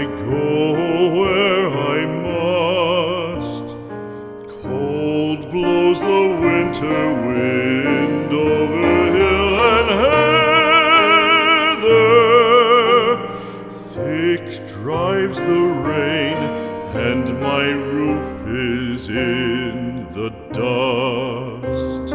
go where I must. Cold blows the winter wind over hill and heather. Thick drives the rain, and my roof is in the dust.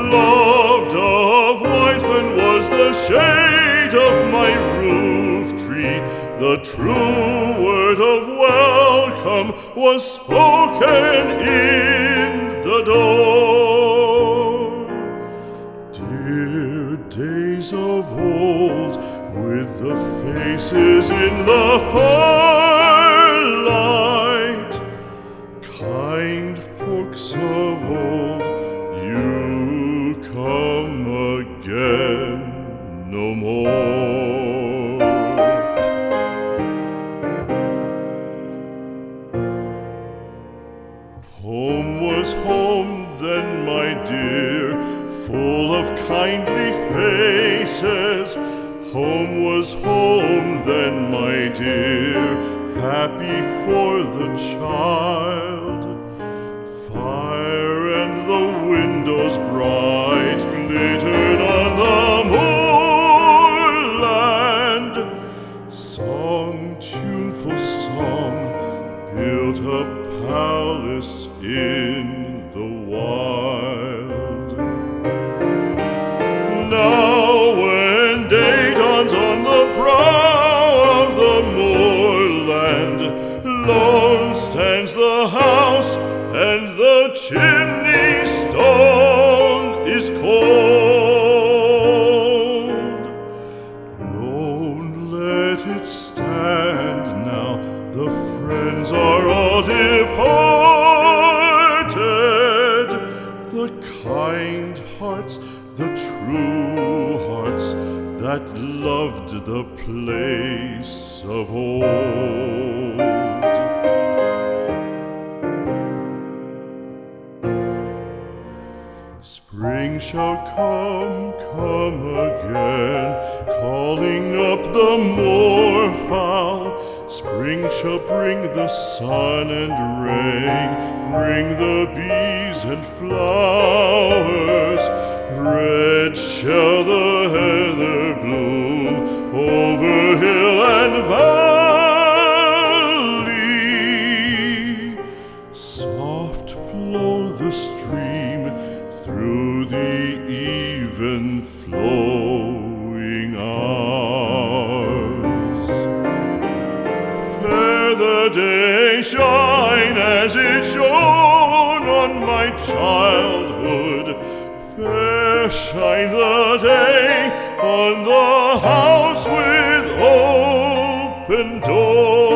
Loved of wise men was the shade of my roof tree. The true word of welcome was spoken in the door. Dear days of old, with the faces in the firelight, kind folks of old, you come again no more. Home was home then, my dear, full of kindly faces. Home was home then, my dear, happy for the child. Fire and the windows bright glittered on the moorland. Song, tuneful song, built a palace in the wild. Now when day dawns on the brow of the moorland, lone stands the house, and the chimney stone is cold. Lone, let it stand now, the friends are all departed. The kind hearts, the true hearts, that loved the place of old. Spring shall come again, calling up the moorfowl. Spring shall bring the sun and rain, bring the bees and flowers. Red shall the heather bloom over hill and valley. Soft flow the stream through the even flowing hours. Fair the day shine as it shone on my childhood. Fair shine the day on the house with open door.